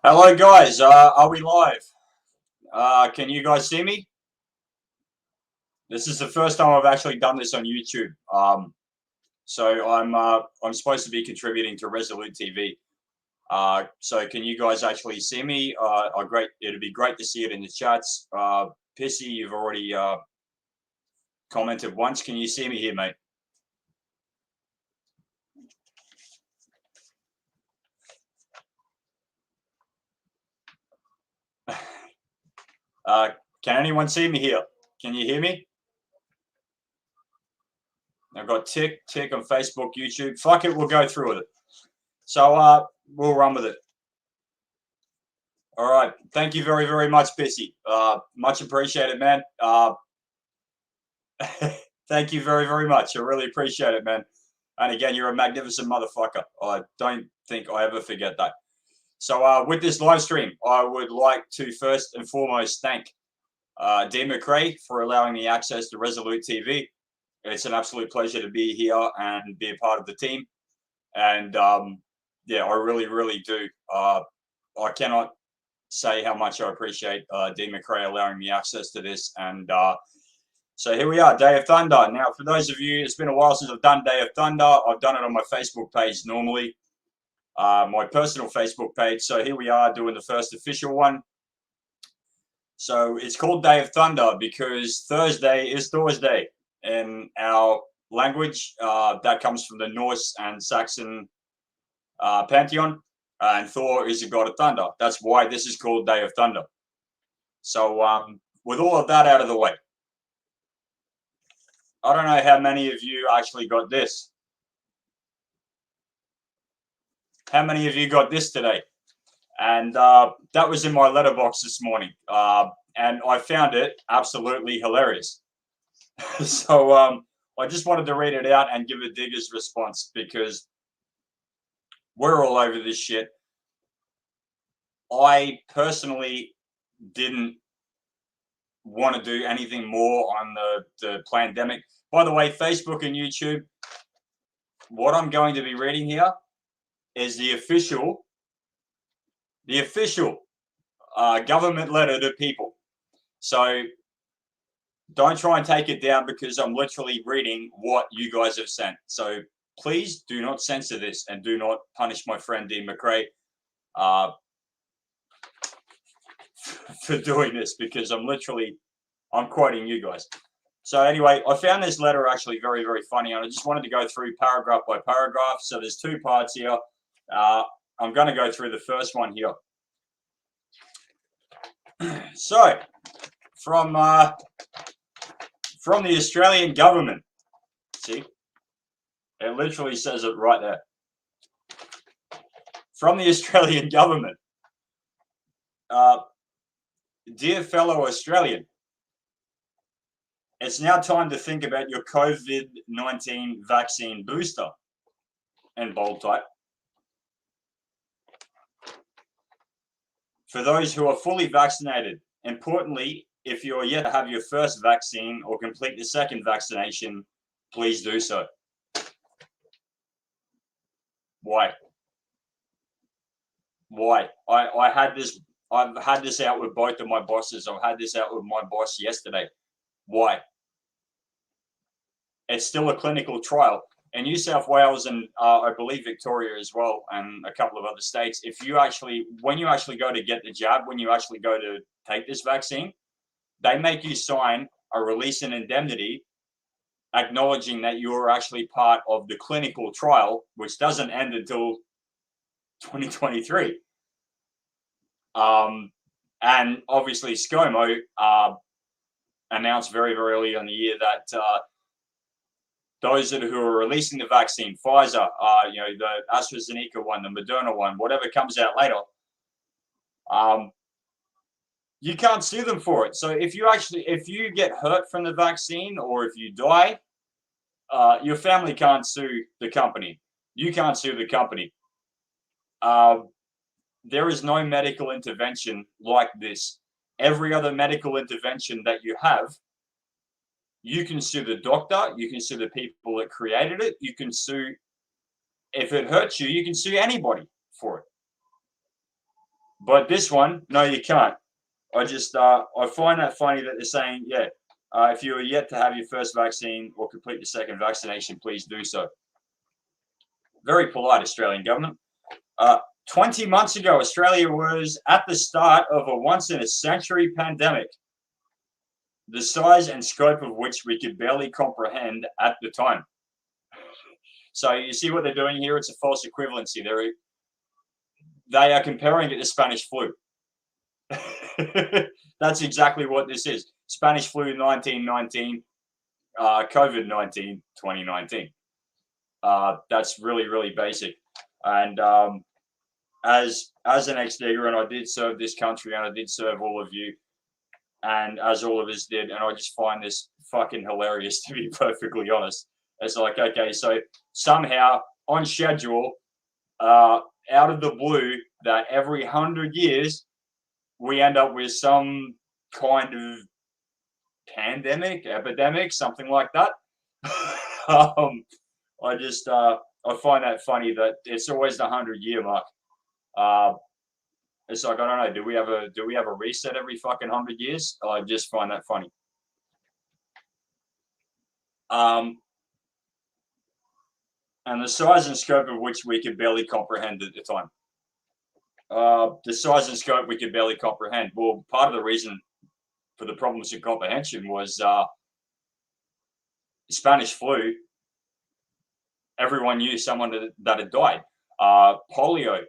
Hello, guys. Are we live? Can you guys see me? This is the first time I've actually done this on YouTube. So I'm supposed to be contributing to Resolute TV. So can you guys actually see me? Great. It'd be great to see it in the chats. Pissy, you've already commented once. Can you see me here, mate? Can anyone see me here? Can you hear me? I've got tick on Facebook, YouTube. Fuck it, we'll go through with it. So we'll run with it. All right. Thank you very, very much, Pissy. Much appreciated, man. Thank you very, very much. I really appreciate it, man. And again, you're a magnificent motherfucker. I don't think I ever forget that. So with this live stream, I would like to first and foremost thank Dean McRae for allowing me access to Resolute TV. It's an absolute pleasure to be here and be a part of the team. And yeah, I really, really do. I cannot say how much I appreciate Dean McRae allowing me access to this. And so here we are, Day of Thunder. Now, for those of you, it's been a while since I've done Day of Thunder. I've done it on my Facebook page normally, my personal Facebook page. So here we are doing the first official one. So it's called Day of Thunder because Thursday is Thursday in our language. That comes from the Norse and Saxon pantheon. And Thor is a god of thunder. That's why this is called Day of Thunder. So with all of that out of the way, I don't know how many of you actually got this. How many of you got this today? And that was in my letterbox this morning. And I found it absolutely hilarious. So I just wanted to read it out and give a digger's response because we're all over this shit. I personally didn't want to do anything more on the pandemic. By the way, Facebook and YouTube, what I'm going to be reading here is the official government letter to people. So don't try and take it down because I'm literally reading what you guys have sent. So please do not censor this and do not punish my friend Dean McRae for doing this because I'm quoting you guys. So anyway, I found this letter actually very, very funny, and I just wanted to go through paragraph by paragraph. So there's two parts here. I'm going to go through the first one here. So from the Australian government, see, it literally says it right there. From the Australian government, dear fellow Australian, it's now time to think about your COVID-19 vaccine booster, in bold type. For those who are fully vaccinated, importantly, if you're yet to have your first vaccine or complete the second vaccination, please do so. Why? I've had this out with both of my bosses. I've had this out with my boss yesterday. Why? It's still a clinical trial. In New South Wales and I believe Victoria as well, and a couple of other states, when you actually go to get the jab, when you actually go to take this vaccine, they make you sign a release and indemnity acknowledging that you are actually part of the clinical trial, which doesn't end until 2023. And obviously ScoMo announced very, very early in the year that those who are releasing the vaccine, Pfizer, the AstraZeneca one, the Moderna one, whatever comes out later, you can't sue them for it. So if you get hurt from the vaccine or if you die, your family can't sue the company. You can't sue the company. There is no medical intervention like this. Every other medical intervention that you have, you can sue the doctor, you can sue the people that created it, you can sue, if it hurts you, you can sue anybody for it. But this one, no, you can't. I find that funny that they're saying, yeah, if you are yet to have your first vaccine or complete your second vaccination, please do so. Very polite Australian government. Uh, 20 months ago, Australia was at the start of a once in a century pandemic, the size and scope of which we could barely comprehend at the time. So you see what they're doing here? It's a false equivalency. They are comparing it to Spanish flu. That's exactly what this is. Spanish flu 1919, COVID-19 2019. That's really, really basic. And as an ex-digger, and I did serve this country, and I did serve all of you, and as all of us did, and I just find this fucking hilarious, to be perfectly honest. It's like, okay, so somehow on schedule, out of the blue, that every 100 years we end up with some kind of pandemic, epidemic, something like that. I find that funny that it's always the 100-year mark. It's like, I don't know. Do we have a reset every fucking 100 years? I just find that funny. And the size and scope of which we could barely comprehend at the time. The size and scope we could barely comprehend. Well, part of the reason for the problems of comprehension was Spanish flu. Everyone knew someone that had died. Polio.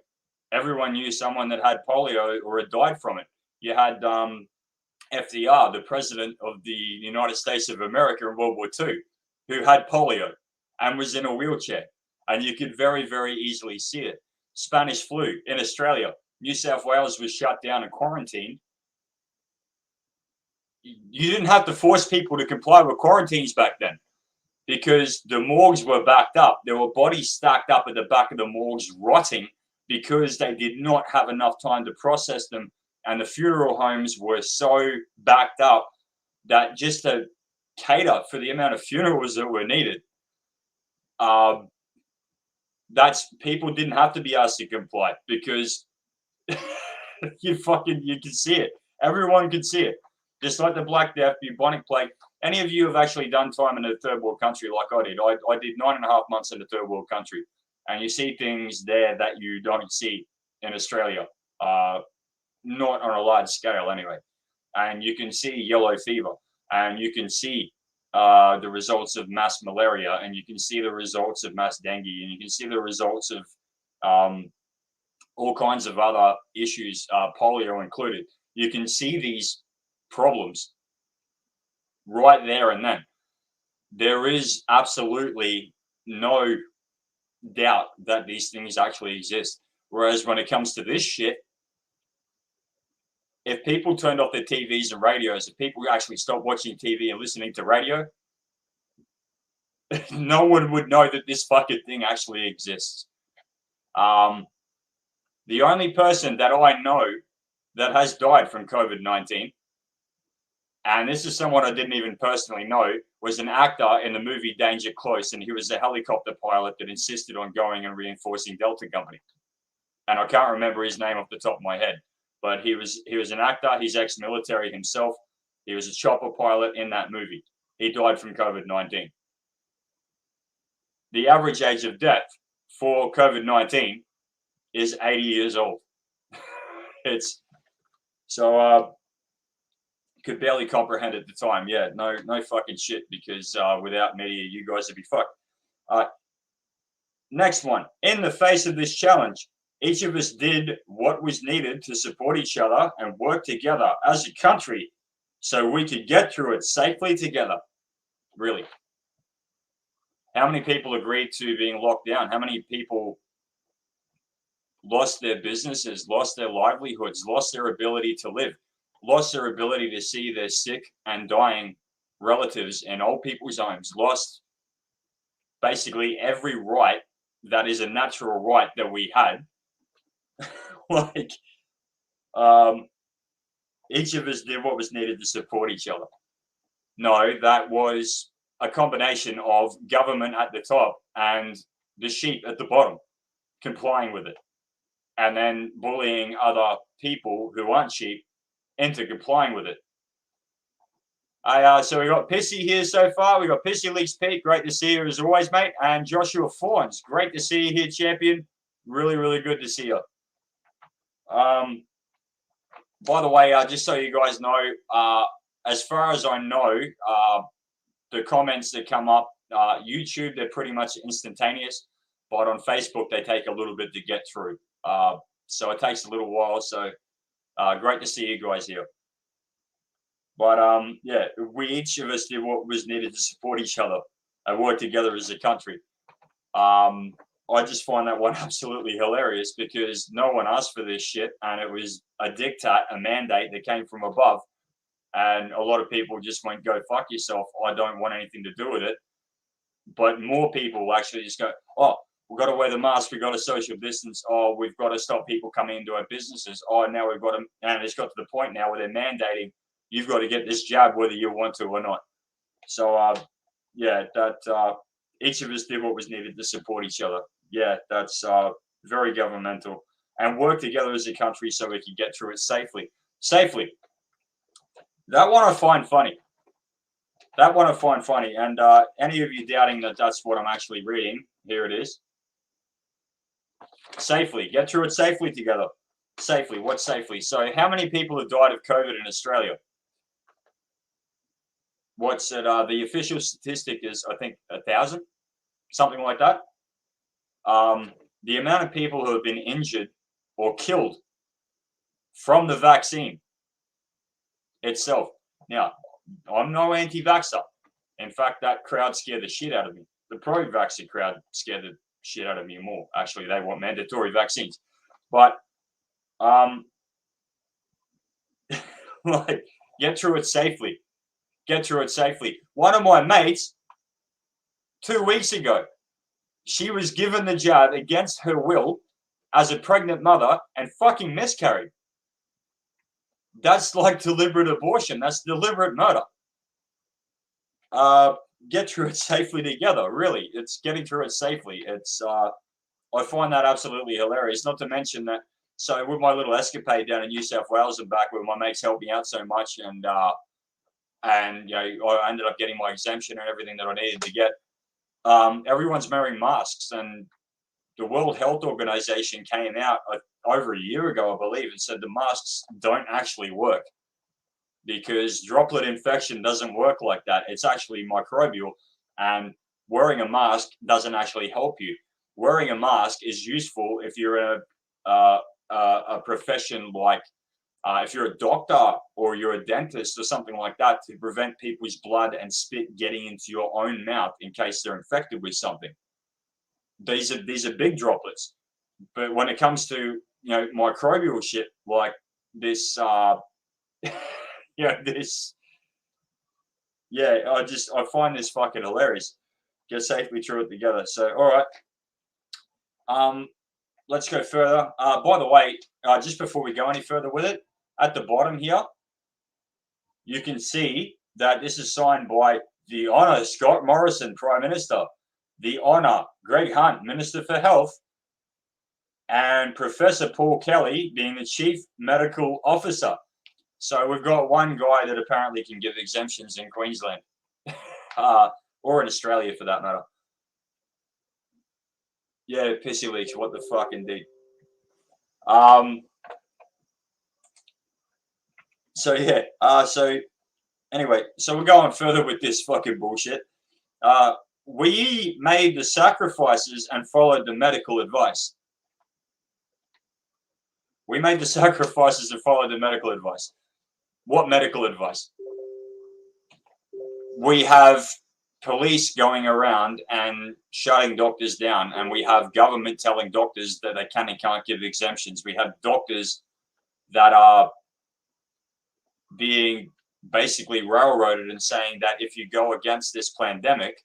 Everyone knew someone that had polio or had died from it. You had FDR, the president of the United States of America in World War II, who had polio and was in a wheelchair. And you could very, very easily see it. Spanish flu in Australia. New South Wales was shut down and quarantined. You didn't have to force people to comply with quarantines back then because the morgues were backed up. There were bodies stacked up at the back of the morgues rotting because they did not have enough time to process them. And the funeral homes were so backed up that just to cater for the amount of funerals that were needed, that's people didn't have to be asked to comply because you can see it. Everyone could see it. Just like the Black Death, bubonic plague. Any of you have actually done time in a third world country like I did. I did 9.5 months in a third world country. And you see things there that you don't see in Australia. Not on a large scale anyway. And you can see yellow fever. And you can see the results of mass malaria. And you can see the results of mass dengue. And you can see the results of all kinds of other issues, polio included. You can see these problems right there and then. There is absolutely no doubt that these things actually exist. Whereas when it comes to this shit, if people turned off their TVs and radios, if people actually stopped watching TV and listening to radio, no one would know that this fucking thing actually exists. The only person that I know that has died from COVID-19, and this is someone I didn't even personally know, was an actor in the movie Danger Close, and he was a helicopter pilot that insisted on going and reinforcing Delta Company. And I can't remember his name off the top of my head, but he was an actor. He's ex-military himself. He was a chopper pilot in that movie. He died from COVID-19. The average age of death for COVID-19 is 80 years old. It's so could barely comprehend at the time. Yeah, no fucking shit, because without media, you guys would be fucked. Next one. In the face of this challenge, each of us did what was needed to support each other and work together as a country so we could get through it safely together. Really. How many people agreed to being locked down? How many people lost their businesses, lost their livelihoods, lost their ability to live, lost their ability to see their sick and dying relatives in old people's homes, lost basically every right that is a natural right that we had. Like, each of us did what was needed to support each other. No, that was a combination of government at the top and the sheep at the bottom complying with it. and then bullying other people who aren't sheep into complying with it. So we got Pissy here so far. We got Pissy Leaks Pete. Great to see you as always, mate. And Joshua Fawns. Great to see you here, champion. Really, really good to see you. By the way, just so you guys know, as far as I know, the comments that come up, YouTube, they're pretty much instantaneous. But on Facebook, they take a little bit to get through. So it takes a little while. So great to see you guys here. But yeah, we each of us did what was needed to support each other and work together as a country. I just find that one absolutely hilarious because no one asked for this shit, and it was a diktat, a mandate that came from above, and a lot of people just went, "Go fuck yourself. I don't want anything to do with it." But more people actually just go, "Oh, we've got to wear the mask. We've got to social distance. Oh, we've got to stop people coming into our businesses. Oh, now we've got to," and it's got to the point now where they're mandating, "You've got to get this jab whether you want to or not." So, yeah, that each of us did what was needed to support each other. Yeah, that's very governmental, and work together as a country so we can get through it safely. Safely. That one I find funny. That one I find funny. And any of you doubting that that's what I'm actually reading, here it is. Safely. Get through it safely together. Safely. What safely? So how many people have died of COVID in Australia? What's it? The official statistic is, I think, 1,000, something like that. The amount of people who have been injured or killed from the vaccine itself. Now, I'm no anti-vaxxer. In fact, that crowd scared the shit out of me. The pro-vaxxer crowd scared the shit out of me more. Actually, they want mandatory vaccines. But, like, get through it safely. Get through it safely. One of my mates, 2 weeks ago, she was given the jab against her will as a pregnant mother and fucking miscarried. That's like deliberate abortion. That's deliberate murder. Get through it safely together. Really, it's getting through it safely. It's I find that absolutely hilarious. Not to mention that. So with my little escapade down in New South Wales and back, where my mates helped me out so much, and you know, I ended up getting my exemption and everything that I needed to get. Everyone's wearing masks, and the World Health Organization came out over a year ago, I believe, and said the masks don't actually work because droplet infection doesn't work like that. It's actually microbial, and wearing a mask doesn't actually help you. Wearing a mask is useful if you're in a profession like if you're a doctor or you're a dentist or something like that, to prevent people's blood and spit getting into your own mouth in case they're infected with something. These are big droplets. But when it comes to, you know, microbial shit like this, you know, this, yeah, I find this fucking hilarious. Get safely through it together. So, all right. Let's go further. By the way, just before we go any further with it, at the bottom here, you can see that this is signed by the Honour Scott Morrison, Prime Minister, the Honour Greg Hunt, Minister for Health, and Professor Paul Kelly being the Chief Medical Officer. So we've got one guy that apparently can give exemptions in Queensland, or in Australia for that matter. Yeah, Pissy Leech, what the fuck indeed. So yeah, so anyway, so we're going further with this fucking bullshit. We made the sacrifices and followed the medical advice. We made the sacrifices and followed the medical advice. What medical advice? We have police going around and shutting doctors down, and we have government telling doctors that they can and can't give exemptions. We have doctors that are being basically railroaded and saying that if you go against this pandemic,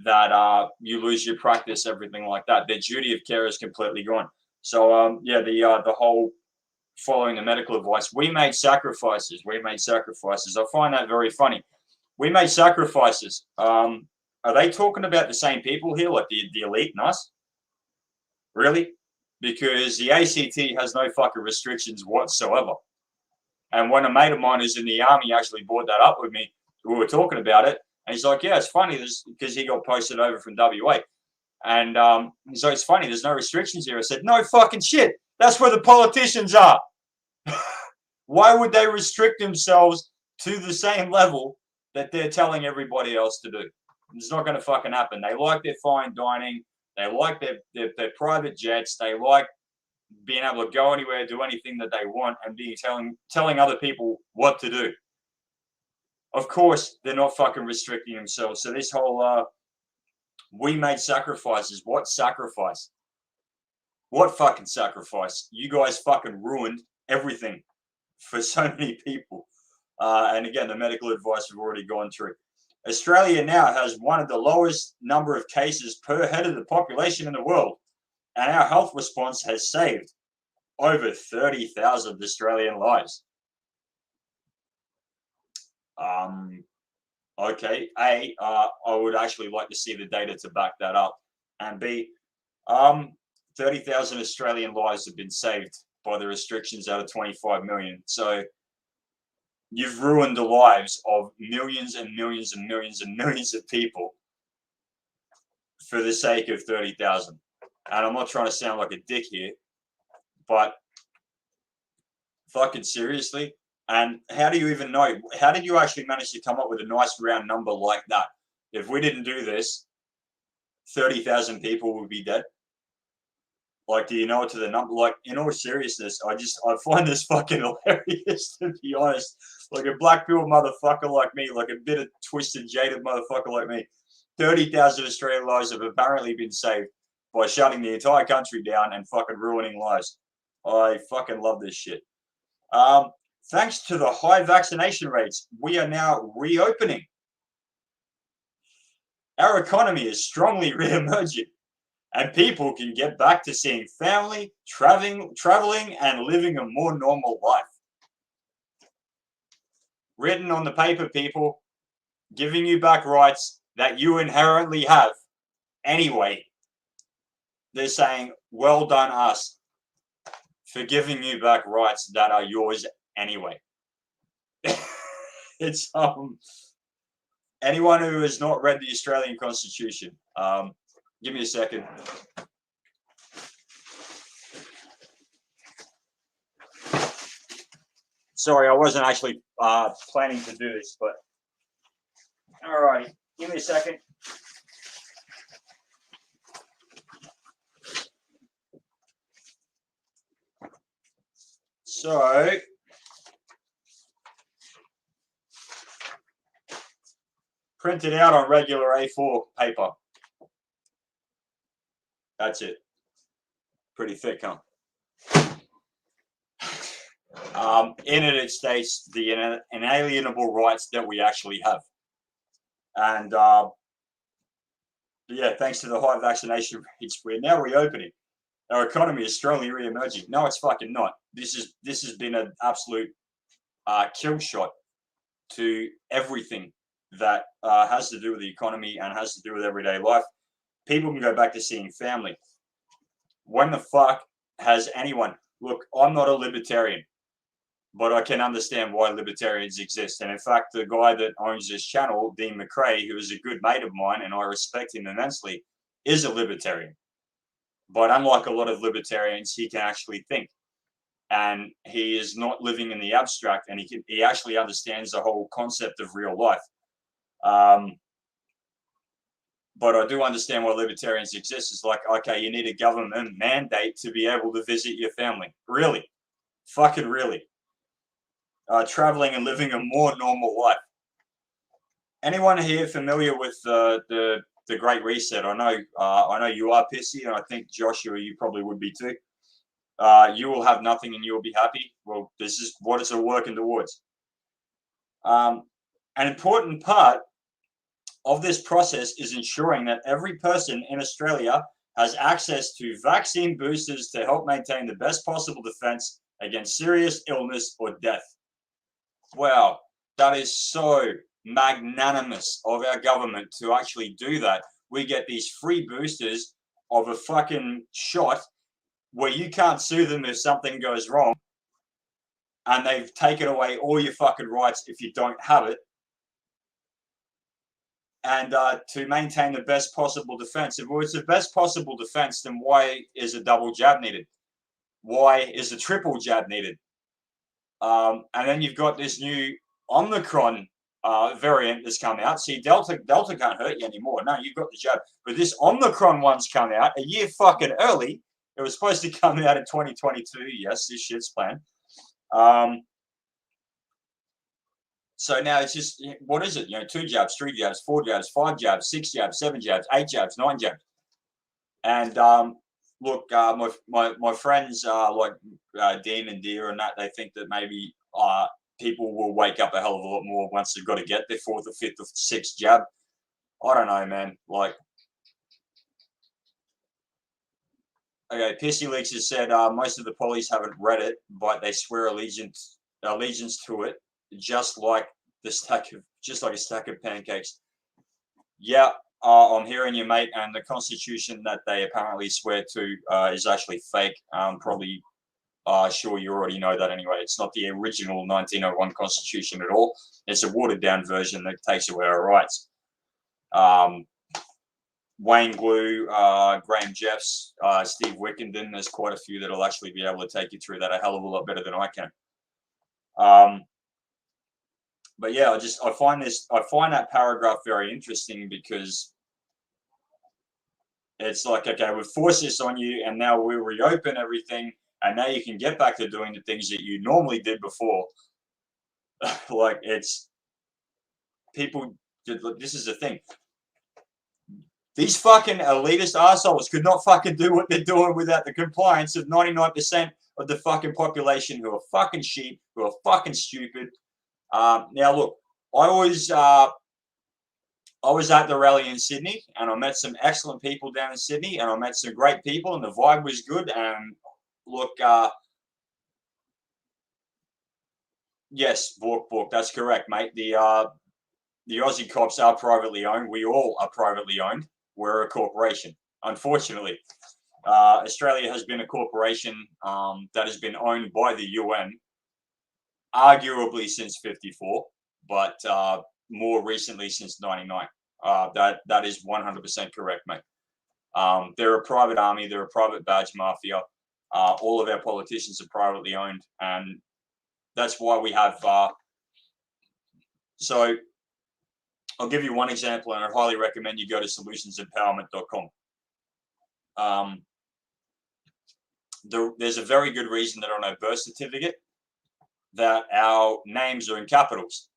that you lose your practice, everything like that. Their duty of care is completely gone. So yeah, the whole following the medical advice. We made sacrifices. We made sacrifices. I find that very funny. We made sacrifices. Are they talking about the same people here, like the elite and us? Really? because the ACT has no fucking restrictions whatsoever. And when a mate of mine who's in the army actually brought that up with me, we were talking about it, and he's like, yeah, it's funny because he got posted over from WA. And he's like, it's funny, there's no restrictions here. I said, no fucking shit. That's where the politicians are. Why would they restrict themselves to the same level that they're telling everybody else to do? It's not going to fucking happen. They like their fine dining. They like their private jets. They like being able to go anywhere, do anything that they want, and telling other people what to do. Of course, they're not fucking restricting themselves. So this whole we made sacrifices. What sacrifice? What fucking sacrifice? You guys fucking ruined everything for so many people. And again, the medical advice we've already gone through. Australia now has one of the lowest number of cases per head of the population in the world. And our health response has saved over 30,000 Australian lives. Okay, A, I would actually like to see the data to back that up. And B, 30,000 Australian lives have been saved by the restrictions out of 25 million. So you've ruined the lives of millions and millions and millions and millions of people for the sake of 30,000. And I'm not trying to sound like a dick here, but fucking seriously. And how do you even know? How did you actually manage to come up with a nice round number like that? If we didn't do this, 30,000 people would be dead. Like, do you know it to the number? Like, in all seriousness, I find this fucking hilarious, to be honest. Like a black pill motherfucker like me, like a bit of twisted, jaded motherfucker like me, 30,000 Australian lives have apparently been saved by shutting the entire country down and fucking ruining lives. I fucking love this shit. Thanks to the high vaccination rates, we are now reopening. Our economy is strongly re-emerging, and people can get back to seeing family, traveling, and living a more normal life. Written on the paper, people, giving you back rights that you inherently have anyway. They're saying, well done us for giving you back rights that are yours anyway. It's anyone who has not read the Australian Constitution, give me a second. Sorry, I wasn't actually planning to do this, but all right, give me a second. So, printed out on regular A4 paper. That's it. Pretty thick, huh? In it states the inalienable rights that we actually have. And yeah, thanks to the high vaccination rates, we're now reopening. Our economy is strongly re-emerging. No, it's fucking not. This has been an absolute kill shot to everything that has to do with the economy and has to do with everyday life. People can go back to seeing family. When the fuck has anyone... Look, I'm not a libertarian, but I can understand why libertarians exist. And in fact, the guy that owns this channel, Dean McRae, who is a good mate of mine, and I respect him immensely, is a libertarian. But unlike a lot of libertarians, he can actually think. And he is not living in the abstract, and he actually understands the whole concept of real life. But I do understand why libertarians exist. It's like, okay, you need a government mandate to be able to visit your family. Really? Fucking really. Traveling and living a more normal life. Anyone here familiar with the Great Reset? I know you are, Pissy, and I think Joshua, you probably would be too. You will have nothing and you will be happy. Well, this is what it's working towards. An important part of this process is ensuring that every person in Australia has access to vaccine boosters to help maintain the best possible defense against serious illness or death. Wow, that is so magnanimous of our government to actually do that. We get these free boosters of a fucking shot where you can't sue them if something goes wrong, and they've taken away all your fucking rights if you don't have it. And to maintain the best possible defense. If it's the best possible defense, then why is a double jab needed? Why is a triple jab needed? And then you've got this new Omicron variant that's come out. See, Delta can't hurt you anymore. No, you've got the jab. But this Omicron one's come out a year fucking early. It was supposed to come out in 2022. Yes, this shit's planned. So now it's just, what is it? 2 jabs, 3 jabs, 4 jabs, 5 jabs, 6 jabs, 7 jabs, 8 jabs, 9 jabs. And look, my friends like Dean and Deer and that, they think that maybe people will wake up a hell of a lot more once they've got to get their 4th or 5th or 6th jab. I don't know, man. Like, okay, Pissy Leaks has said most of the police haven't read it, but they swear allegiance to it, just like a stack of pancakes. Yeah, I'm hearing you, mate. And the Constitution that they apparently swear to is actually fake. Probably, sure you already know that anyway. It's not the original 1901 Constitution at all. It's a watered down version that takes away our rights. Wayne Glue, Graham Jeffs, Steve Wickenden. There's quite a few that'll actually be able to take you through that a hell of a lot better than I can. But yeah, I find that paragraph very interesting because it's like, okay, we've forced this on you, and now we reopen everything, and now you can get back to doing the things that you normally did before. Like, it's people. This is the thing. These fucking elitist assholes could not fucking do what they're doing without the compliance of 99% of the fucking population who are fucking sheep, who are fucking stupid. Now, look, I was at the rally in Sydney, and I met some excellent people down in Sydney, and I met some great people, and the vibe was good. And look, yes, Bork, that's correct, mate. The Aussie cops are privately owned. We all are privately owned. We're a corporation, unfortunately. Australia has been a corporation that has been owned by the UN, arguably since '54, but more recently since '99. That is 100% correct, mate. They're a private army. They're a private badge mafia. All of our politicians are privately owned, and that's why we have. So I'll give you one example, and I'd highly recommend you go to solutionsempowerment.com. There's a very good reason that on our birth certificate that our names are in capitals,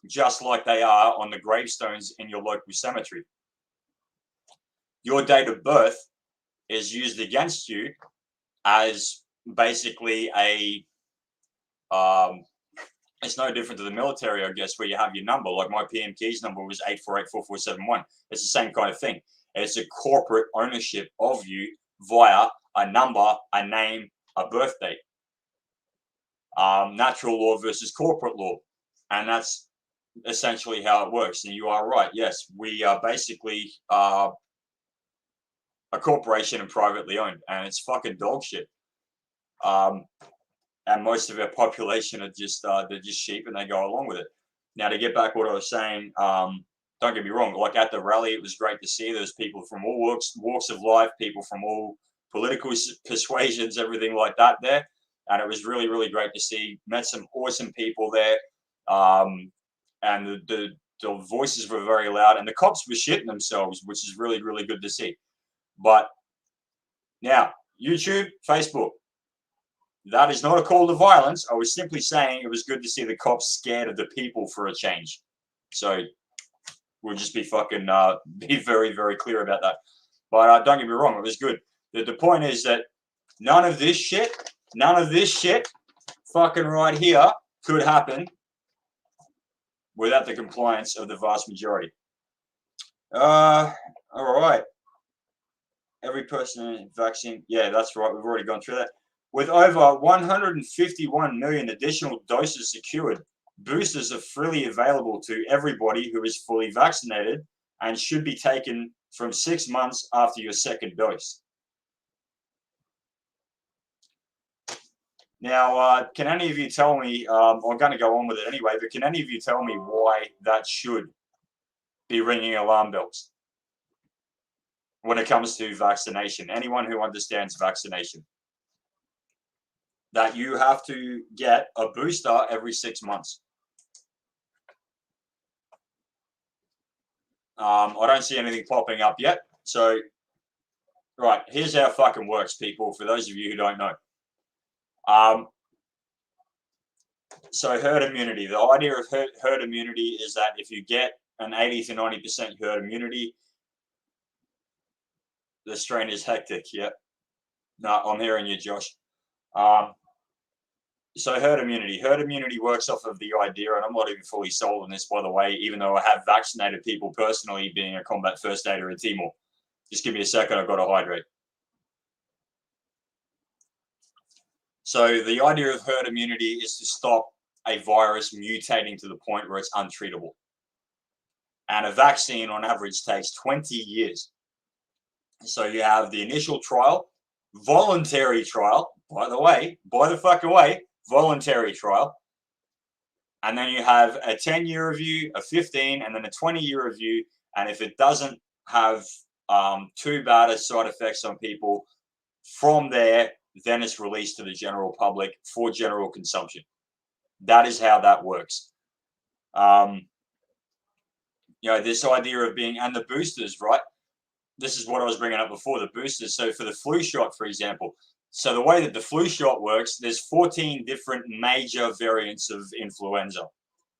just like they are on the gravestones in your local cemetery. Your date of birth is used against you as basically it's no different to the military, I guess, where you have your number. Like my PM keys number was 8484471. It's the same kind of thing. It's a corporate ownership of you via a number, a name, a birth date. Natural law versus corporate law. And that's essentially how it works. And you are right. Yes, we are basically a corporation and privately owned. And it's fucking dog shit. And most of our population are just they're just sheep, and they go along with it. Now, to get back what I was saying, don't get me wrong. Like at the rally, it was great to see there's people from all walks of life, people from all political persuasions, everything like that there. And it was really, really great to see. Met some awesome people there, and the voices were very loud, and the cops were shitting themselves, which is really, really good to see. But now, YouTube, Facebook. That is not a call to violence. I was simply saying it was good to see the cops scared of the people for a change. So we'll just be fucking be very, very clear about that. But don't get me wrong, it was good. The point is that none of this shit fucking right here could happen without the compliance of the vast majority. All right. Every person vaccine. Yeah, that's right. We've already gone through that. With over 151 million additional doses secured, boosters are freely available to everybody who is fully vaccinated and should be taken from 6 months after your second dose. Now, can any of you tell me, I'm going to go on with it anyway, but can any of you tell me why that should be ringing alarm bells when it comes to vaccination? Anyone who understands vaccination. That you have to get a booster every 6 months. I don't see anything popping up yet. So, right, here's how it fucking works, people, for those of you who don't know. So herd immunity. The idea of herd immunity is that if you get an 80 to 90% herd immunity, the strain is hectic. Yep. No, I'm hearing you, Josh. So herd immunity. Herd immunity works off of the idea, and I'm not even fully sold on this, by the way, even though I have vaccinated people personally, being a combat first aider at Timor. Just give me a second. I've got to hydrate. So the idea of herd immunity is to stop a virus mutating to the point where it's untreatable. And a vaccine on average takes 20 years. So you have the initial trial, voluntary trial, by the fucking way, voluntary trial. And then you have a 10-year review, a 15, and then a 20-year review. And if it doesn't have too bad as side effects on people, from there, then it's released to the general public for general consumption. That is how that works. This idea of being, and the boosters, right? This is what I was bringing up before, the boosters. So for the flu shot, for example, so the way that the flu shot works, there's 14 different major variants of influenza.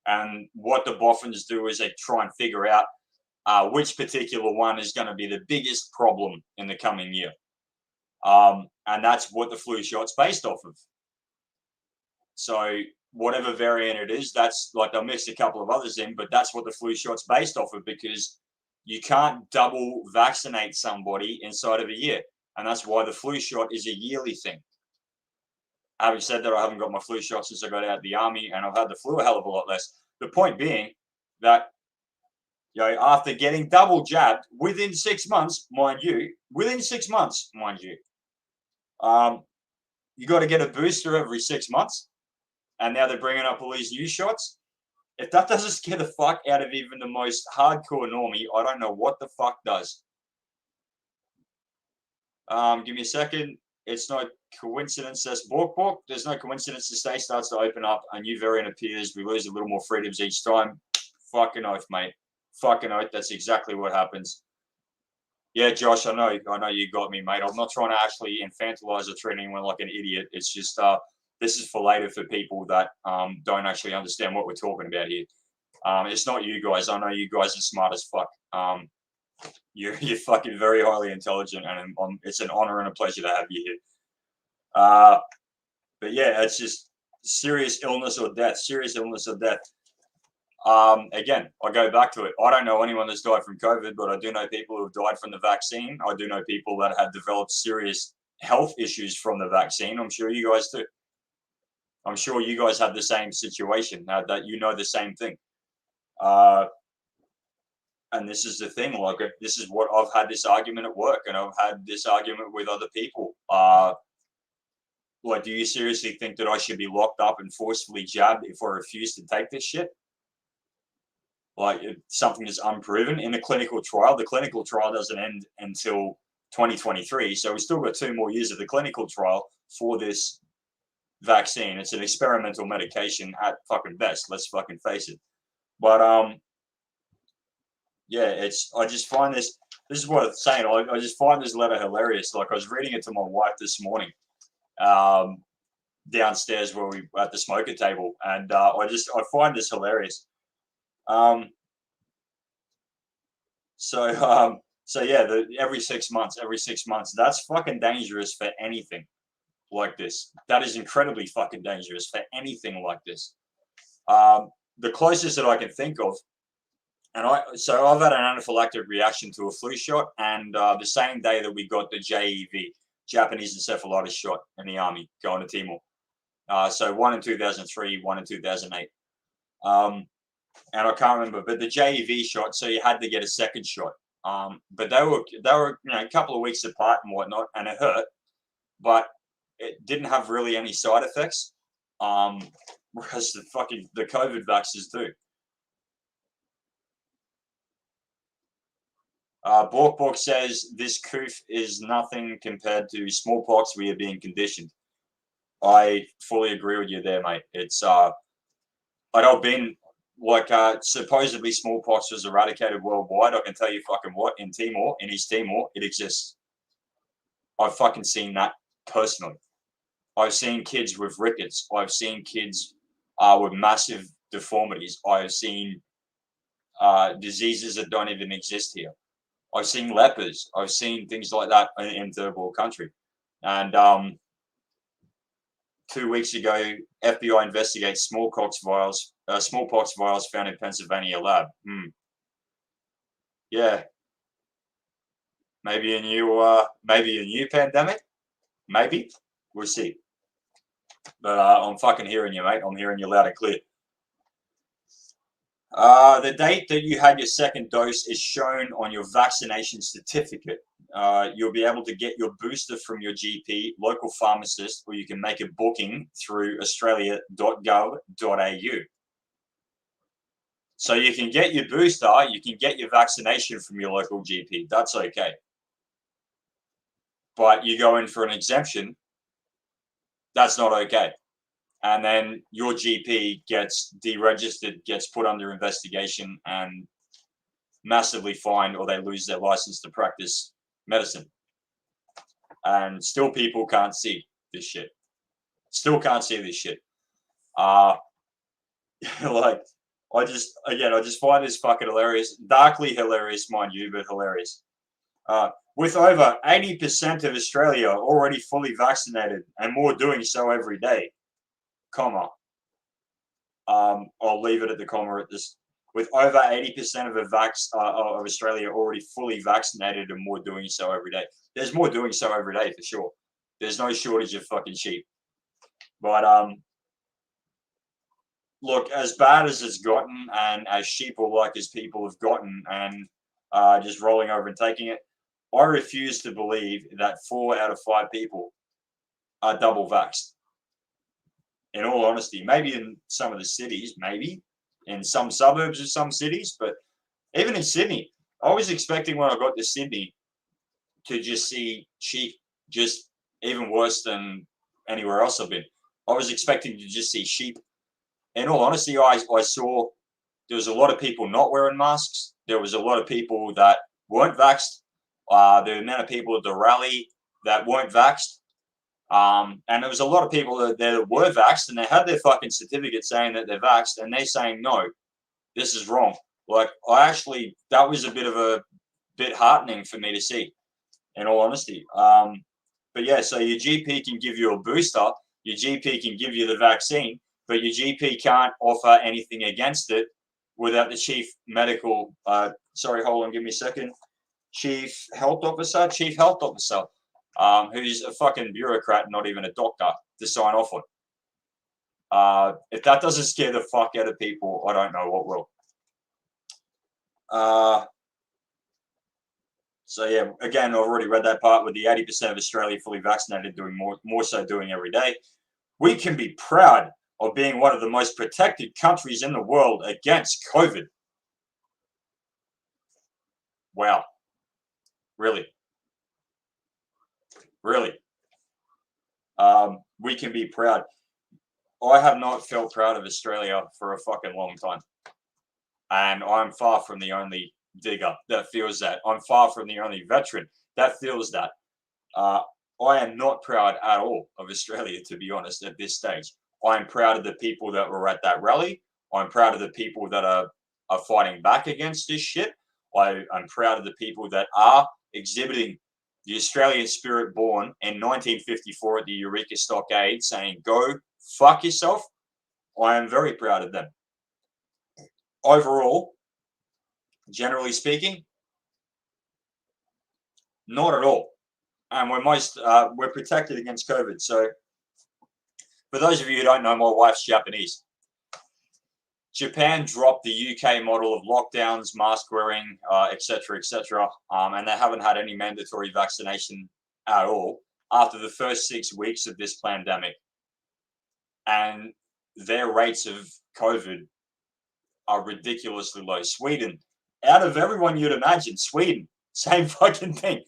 And what the boffins do is they try and figure out which particular one is going to be the biggest problem in the coming year. And that's what the flu shot's based off of. So whatever variant it is, that's like they'll mix a couple of others in, but that's what the flu shot's based off of, because you can't double vaccinate somebody inside of a year. And that's why the flu shot is a yearly thing. Having said that, I haven't got my flu shot since I got out of the army, and I've had the flu a hell of a lot less. The point being that, after getting double jabbed within 6 months, mind you, you got to get a booster every 6 months. And now they're bringing up all these new shots. If that doesn't scare the fuck out of even the most hardcore normie, I don't know what the fuck does. Give me a second. It's no coincidence. That's Bork. There's no coincidence. The state starts to open up. A new variant appears. We lose a little more freedoms each time. Fucking oath, mate. Fucking oath. That's exactly what happens. Yeah, Josh, I know you got me, mate. I'm not trying to actually infantilize or treat anyone like an idiot. It's just this is for later for people that don't actually understand what we're talking about here. It's not you guys. I know you guys are smart as fuck. You're fucking very highly intelligent, and it's an honor and a pleasure to have you here. But yeah, it's just serious illness or death. Again, I go back to it. I don't know anyone that's died from COVID, but I do know people who have died from the vaccine. I do know people that have developed serious health issues from the vaccine. I'm sure you guys do. I'm sure you guys have the same situation, that you know the same thing. And this is the thing, like, this is what I've had this argument at work, and I've had this argument with other people. Like, do you seriously think that I should be locked up and forcefully jabbed if I refuse to take this shit? Like, if something is unproven in a clinical trial. The clinical trial doesn't end until 2023, so we've still got 2 more years of the clinical trial for this vaccine. It's an experimental medication at fucking best, let's fucking face it. But yeah, I just find this is what I'm saying. I just find this letter hilarious. Like, I was reading it to my wife this morning, downstairs where we at the smoker table, and I find this hilarious. So yeah, every 6 months, that's fucking dangerous for anything like this. That is incredibly fucking dangerous for anything like this. The closest that I can think of, and I've had an anaphylactic reaction to a flu shot, and the same day that we got the JEV, Japanese encephalitis shot, in the army going to Timor. So one in 2003, one in 2008. And I can't remember, but the JEV shot, so you had to get a second shot. But they were a couple of weeks apart and whatnot, and it hurt. But it didn't have really any side effects, whereas the COVID vaxxers do. Bork says this coof is nothing compared to smallpox. We are being conditioned. I fully agree with you there, mate. It's I'd have been like supposedly smallpox was eradicated worldwide. I can tell you fucking what, in East Timor, it exists. I've fucking seen that personally. I've seen kids with rickets. I've seen kids with massive deformities. I've seen diseases that don't even exist here. I've seen lepers. I've seen things like that in third world country. And 2 weeks ago, FBI investigates smallpox vials found in Pennsylvania lab. Yeah, maybe a new pandemic. Maybe we'll see. But I'm fucking hearing you, mate. I'm hearing you loud and clear. The date that you had your second dose is shown on your vaccination certificate. You'll be able to get your booster from your GP, local pharmacist, or you can make a booking through australia.gov.au. So you can get your booster, you can get your vaccination from your local GP. That's okay. But you go in for an exemption, that's not okay. And then your GP gets deregistered, gets put under investigation and massively fined, or they lose their license to practice medicine. And still people can't see this shit. Still can't see this shit. Like, I just find this fucking hilarious. Darkly hilarious, mind you, but hilarious. With over 80% of Australia already fully vaccinated and more doing so every day, comma. I'll leave it at the comma at this. With over 80% of Australia already fully vaccinated and more doing so every day. There's more doing so every day for sure. There's no shortage of fucking sheep. But look, as bad as it's gotten and as sheeple-like as people have gotten and just rolling over and taking it, I refuse to believe that 4 out of 5 people are double vaxxed. In all honesty, maybe in some of the cities, maybe in some suburbs of some cities, but even in Sydney, I was expecting when I got to Sydney to just see sheep, just even worse than anywhere else I've been. I was expecting to just see sheep. In all honesty, I saw there was a lot of people not wearing masks. There was a lot of people that weren't vaxxed. The amount of people at the rally that weren't vaxxed. And there was a lot of people that were vaxxed and they had their fucking certificate saying that they're vaxxed and they're saying, no, this is wrong. Like, that was a bit heartening for me to see, in all honesty. But yeah, so your GP can give you a booster, your GP can give you the vaccine, but your GP can't offer anything against it without the chief medical, give me a second. Chief health officer, who's a fucking bureaucrat, not even a doctor, to sign off on. If that doesn't scare the fuck out of people, I don't know what will. So yeah, again, I've already read that part with the 80% of Australia fully vaccinated, doing more so doing every day. We can be proud of being one of the most protected countries in the world against COVID. Wow. Really? Really? We can be proud. I have not felt proud of Australia for a fucking long time. And I'm far from the only digger that feels that. I'm far from the only veteran that feels that. I am not proud at all of Australia, to be honest, at this stage. I'm proud of the people that were at that rally. I'm proud of the people that are fighting back against this shit. I'm proud of the people that are exhibiting the Australian spirit born in 1954 at the Eureka Stockade, saying, go fuck yourself. I am very proud of them. Overall, generally speaking, not at all. And we're protected against COVID. So for those of you who don't know, my wife's Japanese. Japan dropped the UK model of lockdowns, mask wearing, etc., and they haven't had any mandatory vaccination at all. after the first 6 weeks of this pandemic, and their rates of COVID are ridiculously low. Sweden, out of everyone you'd imagine, Sweden, same fucking thing.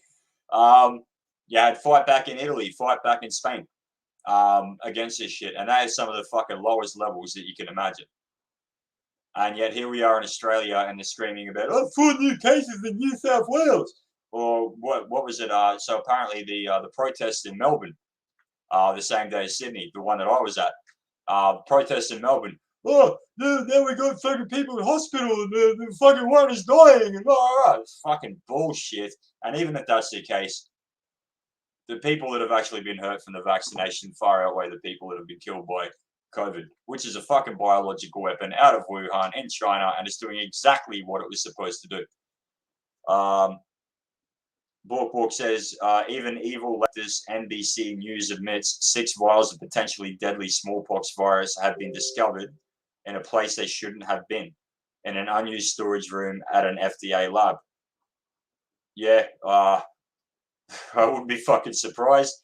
You had fight back in Italy, fight back in Spain against this shit, and that is some of the fucking lowest levels that you can imagine. And yet here we are in Australia, and they're screaming about 4 new cases in New South Wales, or what was it? So apparently the protests in Melbourne, the same day as Sydney, the one that I was at, protests in Melbourne. Oh, now we got fucking people in hospital, and the fucking one is dying, and it's fucking bullshit. And even if that's the case, the people that have actually been hurt from the vaccination far outweigh the people that have been killed by COVID, which is a fucking biological weapon out of Wuhan in China, and it's doing exactly what it was supposed to do. Bork says, even evil leftist NBC News admits 6 vials of potentially deadly smallpox virus have been discovered in a place they shouldn't have been, in an unused storage room at an FDA lab. Yeah, I wouldn't be fucking surprised.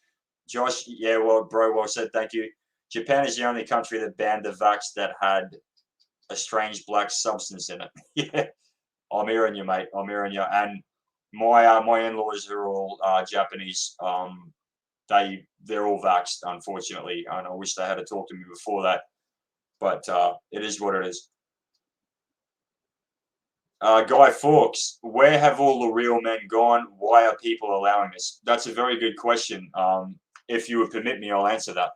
Josh, yeah, well, bro, well said, thank you. Japan is the only country that banned the vax that had a strange black substance in it. Yeah, I'm hearing you, mate. I'm hearing you. And my in-laws are all Japanese. They're all vaxxed, unfortunately. And I wish they had to talk to me before that. But it is what it is. Guy Fawkes, where have all the real men gone? Why are people allowing this? That's a very good question. If you would permit me, I'll answer that.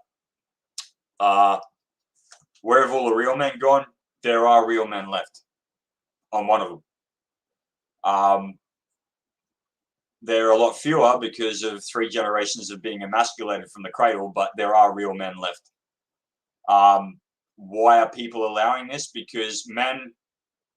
Where have all the real men gone? There are real men left. I'm one of them. There are a lot fewer because of 3 generations of being emasculated from the cradle, but there are real men left. Why are people allowing this? Because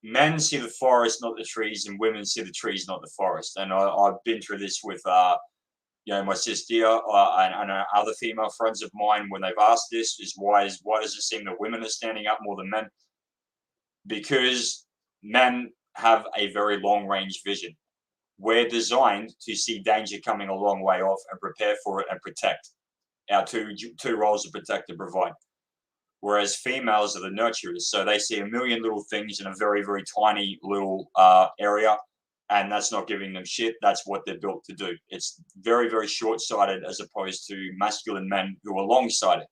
men see the forest, not the trees, and women see the trees, not the forest. And I've been through this with my sister and other female friends of mine when they've asked this, is why does it seem that women are standing up more than men? Because men have a very long range vision. We're designed to see danger coming a long way off and prepare for it and protect. Our two roles of protect and provide. Whereas females are the nurturers, so they see a million little things in a very, very tiny little area, and that's not giving them shit. That's what they're built to do. It's very, very short-sighted as opposed to masculine men who are long-sighted.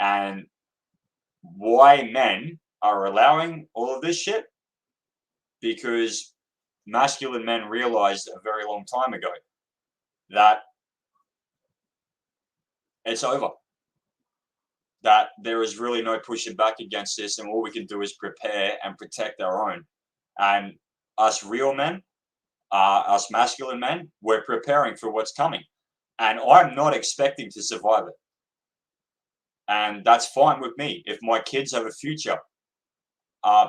And why men are allowing all of this shit? Because masculine men realized a very long time ago that it's over. That there is really no pushing back against this, and all we can do is prepare and protect our own. And us real men, us masculine men, we're preparing for what's coming. And I'm not expecting to survive it. And that's fine with me. If my kids have a future,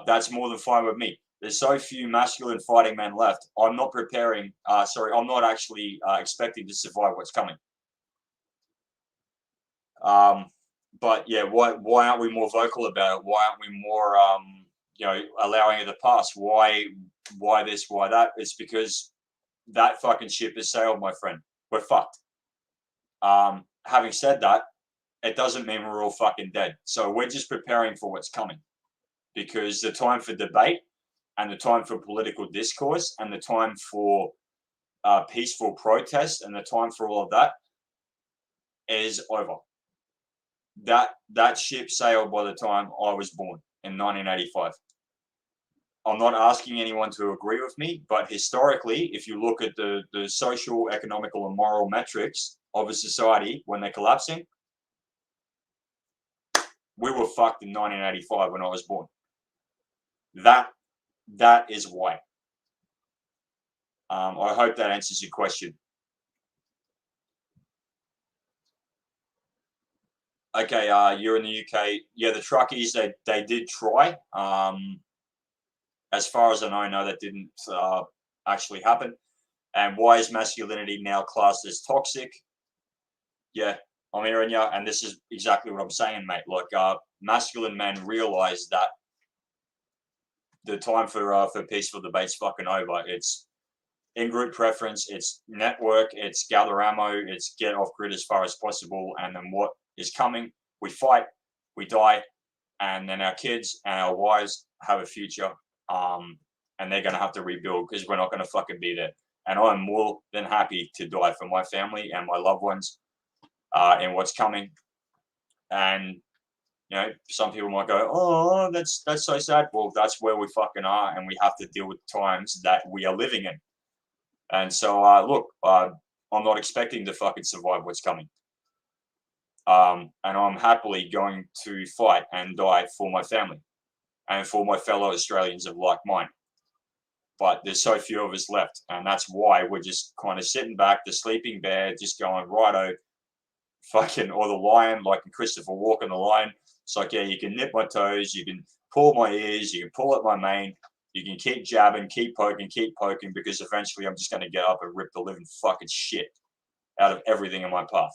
that's more than fine with me. There's so few masculine fighting men left. I'm not preparing, I'm not actually expecting to survive what's coming. But yeah, why aren't we more vocal about it? Why aren't we more, allowing it to pass? Why this? Why that? It's because that fucking ship has sailed, my friend. We're fucked. Having said that, it doesn't mean we're all fucking dead. So we're just preparing for what's coming, because the time for debate and the time for political discourse and the time for peaceful protest and the time for all of that is over. That ship sailed by the time I was born in 1985. I'm not asking anyone to agree with me, but historically, if you look at the social, economical, and moral metrics of a society when they're collapsing, we were fucked in 1985 when I was born. That is why. I hope that answers your question. Okay, you're in the UK. Yeah, the truckies, they did try. As far as I know, no, that didn't actually happen. And why is masculinity now classed as toxic? Yeah, I'm hearing you, and this is exactly what I'm saying, mate. Like, masculine men realize that the time for peaceful debate's fucking over. It's in-group preference, it's network, it's gather ammo, it's get off grid as far as possible, and then what is coming, we fight, we die, and then our kids and our wives have a future, and they're going to have to rebuild because we're not going to fucking be there. And I'm more than happy to die for my family and my loved ones in what's coming. And you know, some people might go, "Oh, that's so sad." Well, that's where we fucking are, and we have to deal with times that we are living in. And so, look, I'm not expecting to fucking survive what's coming. And I'm happily going to fight and die for my family and for my fellow Australians of like mind. But there's so few of us left, and that's why we're just kind of sitting back, the sleeping bear, just going, righto, fucking, or the lion, like Christopher Walken, the lion. It's like, yeah, you can nip my toes, you can pull my ears, you can pull at my mane, you can keep jabbing, keep poking, because eventually I'm just going to get up and rip the living fucking shit out of everything in my path.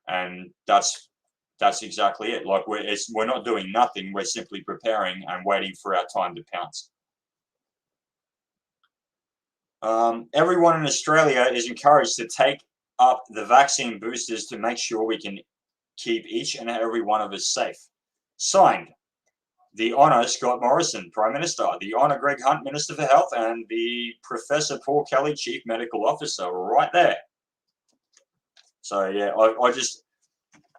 And that's exactly it. Like we're not doing nothing. We're simply preparing and waiting for our time to pounce. Everyone in Australia is encouraged to take up the vaccine boosters to make sure we can keep each and every one of us safe. Signed, the Honour Scott Morrison, Prime Minister, the Honour Greg Hunt, Minister for Health, and the Professor Paul Kelly, Chief Medical Officer, right there. So yeah, I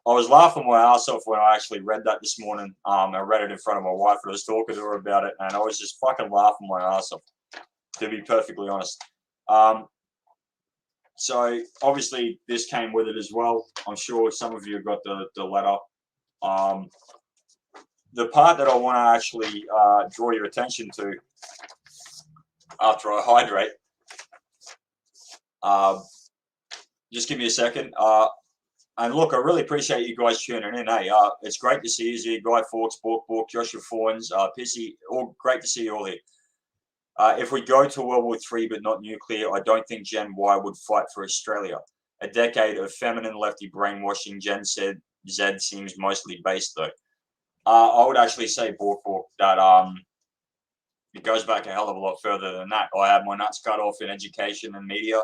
was laughing my ass off when I actually read that this morning. I read it in front of my wife and I was talking to her about it, and I was just fucking laughing my ass off, to be perfectly honest. So obviously this came with it as well. I'm sure some of you got the letter. The part that I want to actually draw your attention to after I hydrate, just give me a second. And look, I really appreciate you guys tuning in. Hey, it's great to see you here. Guy Fawkes, Bork, Joshua Fawns, Pissy, all great to see you all here. If we go to World War III but not nuclear, I don't think Gen Y would fight for Australia. A decade of feminine lefty brainwashing, Gen Z seems mostly based though. I would actually say, Bork, that it goes back a hell of a lot further than that. I had my nuts cut off in education and media.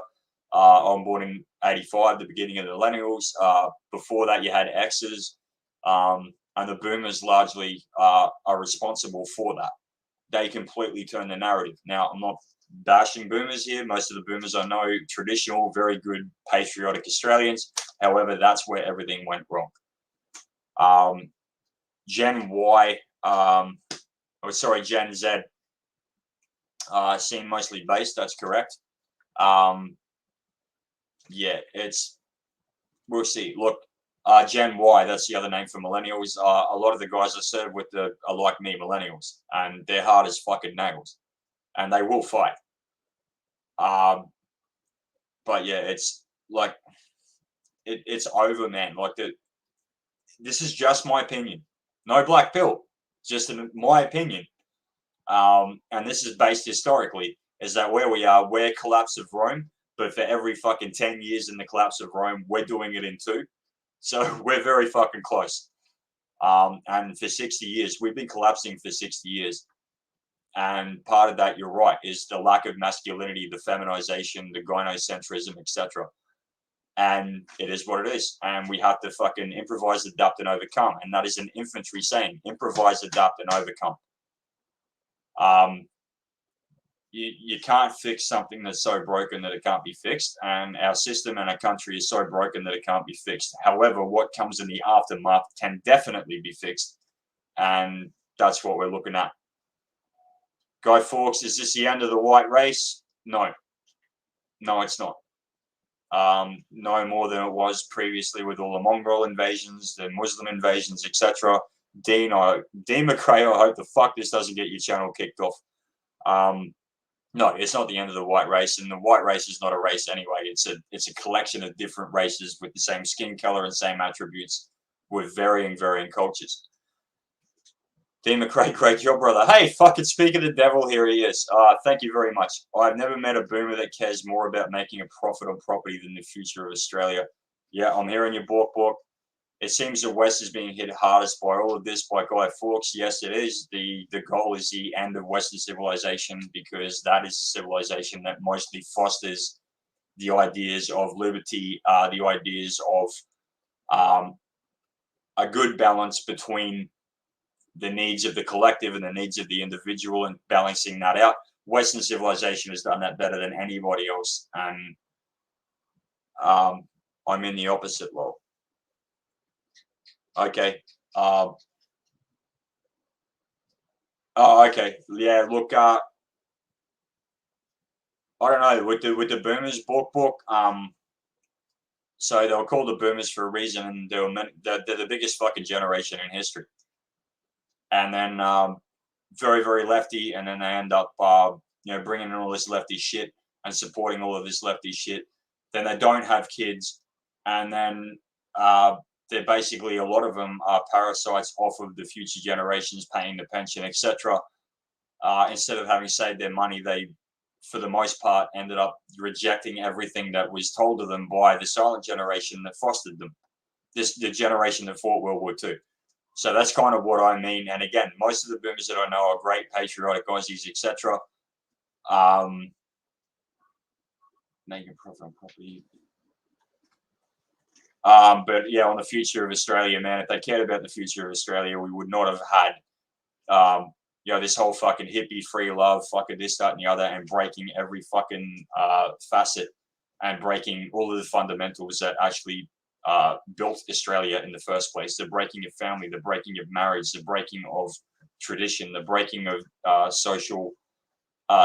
I'm born in '85, the beginning of the millennials. Before that, you had X's, and the boomers largely are responsible for that. They completely turn the narrative. Now, I'm not bashing boomers here. Most of the boomers I know, traditional, very good, patriotic Australians. However, that's where everything went wrong. Gen Y, Gen Z, seem mostly based. That's correct. Yeah, we'll see. Look, Gen Y, that's the other name for millennials. A lot of the guys I serve with are like me, millennials, and they're hard as fucking nails, and they will fight. But yeah, it's like, it's over, man. Like this is just my opinion. No black pill, just my opinion. And this is based historically, is that where we are, we're collapse of Rome, but for every fucking 10 years in the collapse of Rome, we're doing it in 2. So we're very fucking close. And for 60 years, we've been collapsing for 60 years. And part of that, you're right, is the lack of masculinity, the feminization, the gynocentrism, etc. And it is what it is. And we have to fucking improvise, adapt, and overcome. And that is an infantry saying, improvise, adapt, and overcome. You can't fix something that's so broken that it can't be fixed. And our system and our country is so broken that it can't be fixed. However, what comes in the aftermath can definitely be fixed. And that's what we're looking at. Guy Fawkes, is this the end of the white race? No. No, it's not. No more than it was previously with all the mongrel invasions, the Muslim invasions, etc. Dean McRae, I hope the fuck this doesn't get your channel kicked off. No, it's not the end of the white race, and the white race is not a race anyway. It's a collection of different races with the same skin color and same attributes, with varying cultures. Dean McRae, great job, brother. Hey, fucking speak of the devil, here he is. Thank you very much. I've never met a boomer that cares more about making a profit on property than the future of Australia. Yeah, I'm hearing your Bork. it seems the West is being hit hardest by all of this by Guy Fawkes. Yes, it is. The goal is the end of Western civilization, because that is a civilization that mostly fosters the ideas of liberty, the ideas of a good balance between the needs of the collective and the needs of the individual, and balancing that out. Western civilization has done that better than anybody else, and I'm in the opposite role. Okay. Oh, okay. Yeah. Look. I don't know, with the Boomers book. So they were called the Boomers for a reason, and they're the biggest fucking generation in history. And then very, very lefty, and then they end up bringing in all this lefty shit and supporting all of this lefty shit. Then they don't have kids, and then they're basically, a lot of them are parasites off of the future generations paying the pension, etc. Instead of having saved their money, they, for the most part, ended up rejecting everything that was told to them by the silent generation that fostered them, the generation that fought World War II. So that's kind of what I mean. And again, most of the Boomers that I know are great, patriotic Aussies, etc. Making profit on property. But yeah, on the future of Australia, man, if they cared about the future of Australia, we would not have had this whole fucking hippie free love, fucking this, that, and the other, and breaking every fucking facet, and breaking all of the fundamentals that actually built Australia in the first place. The breaking of family, the breaking of marriage, the breaking of tradition, the breaking of social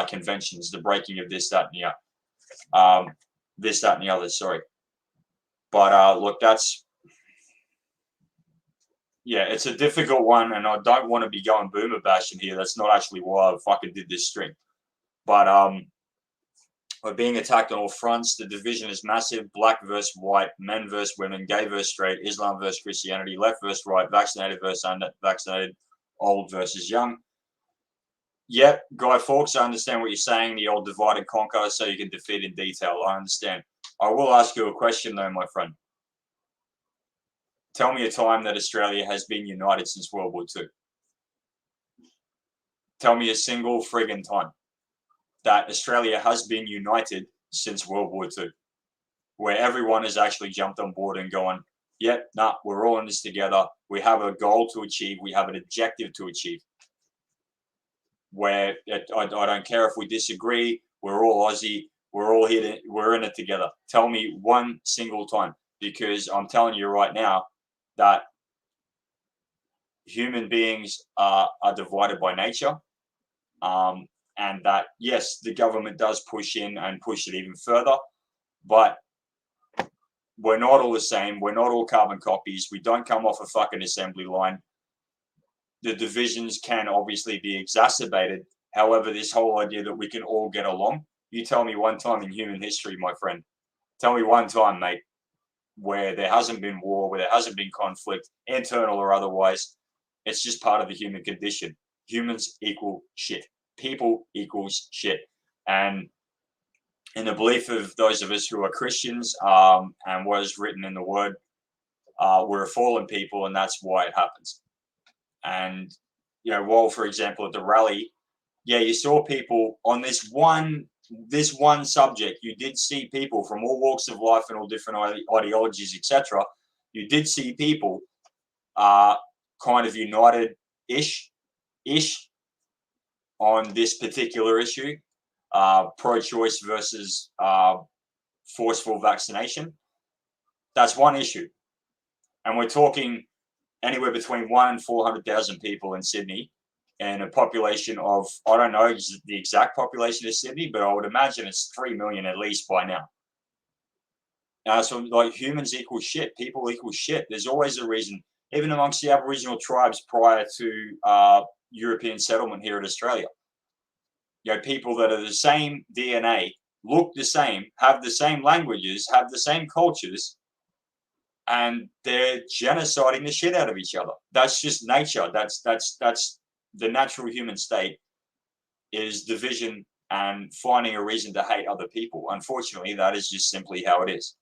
conventions, the breaking of this, that, and the other. This, that, and the other, sorry. But look, it's a difficult one, and I don't want to be going boomer bashing here. That's not actually why I fucking did this stream. But we're being attacked on all fronts. The division is massive: black versus white, men versus women, gay versus straight, Islam versus Christianity, left versus right, vaccinated versus unvaccinated, old versus young. Yep, Guy Fawkes, I understand what you're saying, the old divide and conquer, so you can defeat in detail. I understand. I will ask you a question, though, my friend. Tell me a time that Australia has been united since World War II. Tell me a single friggin' time that Australia has been united since World War II, where everyone has actually jumped on board and gone, yep, we're all in this together. We have a goal to achieve. We have an objective to achieve. Where I don't care if we disagree. We're all Aussie. We're all here. We're in it together. Tell me one single time, because I'm telling you right now that human beings are divided by nature, and that, yes, the government does push in and push it even further, but we're not all the same. We're not all carbon copies. We don't come off a fucking assembly line. The divisions can obviously be exacerbated. However, this whole idea that we can all get along, you tell me one time in human history, my friend, tell me one time, mate, where there hasn't been war, where there hasn't been conflict, internal or otherwise. It's just part of the human condition. Humans equal shit. People equals shit. And in the belief of those of us who are Christians, and what is written in the word, we're a fallen people, and that's why it happens. And, while, for example, at the rally, you saw people on this one subject. You did see people from all walks of life and all different ideologies, etc. You did see people kind of united-ish on this particular issue, pro-choice versus forceful vaccination. That's one issue. And we're talking anywhere between 1 and 400,000 people in Sydney, and a population of, I don't know the exact population of Sydney, but I would imagine it's 3 million at least by now. So, like, humans equal shit. People equal shit. There's always a reason, even amongst the Aboriginal tribes prior to European settlement here in Australia. People that are the same DNA, look the same, have the same languages, have the same cultures, and they're genociding the shit out of each other. That's just nature. That's the natural human state, is division and finding a reason to hate other people. Unfortunately, that is just simply how it is.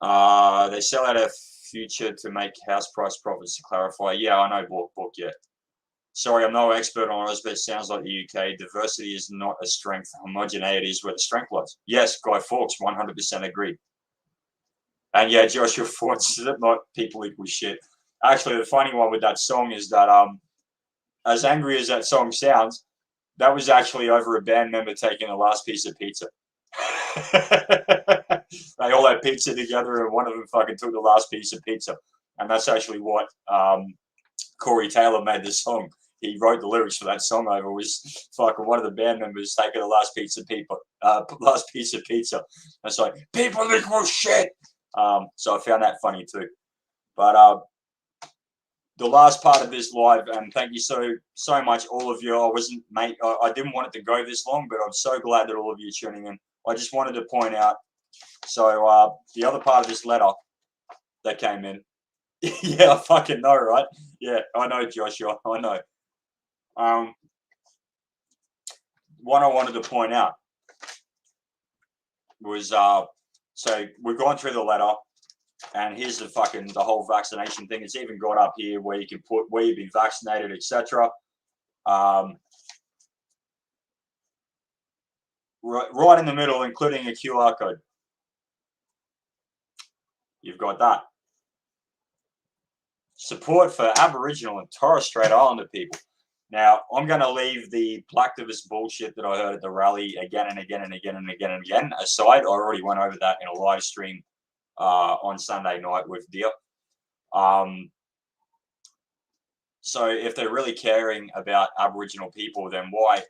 They sell out our future to make house price profits, to clarify. Yeah, I know, book, yeah. Sorry, I'm no expert on Oz, but it sounds like the UK. Diversity is not a strength. Homogeneity is where the strength lies. Yes, Guy Fawkes, 100% agree. And yeah, Joshua Ford says not people equal shit. Actually, the funny one with that song is that as angry as that song sounds, that was actually over a band member taking the last piece of pizza. They all had pizza together, and one of them fucking took the last piece of pizza. And that's actually what Corey Taylor made the song. He wrote the lyrics for that song over was fucking one of the band members taking the last piece of pizza. It's like people equal shit. So I found that funny too. But the last part of this live, and thank you so much, all of you. I didn't want it to go this long, but I'm so glad that all of you are tuning in. I just wanted to point out. So the other part of this letter that came in. Yeah, I fucking know, right? Yeah, I know, Joshua. I know. What I wanted to point out was so we've gone through the letter, and here's the whole vaccination thing. It's even got up here where you can put where you've been vaccinated, etc. Right in the middle, including a QR code. You've got that. Support for Aboriginal and Torres Strait Islander people. Now, I'm going to leave the blacktivist bullshit that I heard at the rally again and again and again and again and again aside. I already went over that in a live stream on Sunday night with Deer. So if they're really caring about Aboriginal people, then why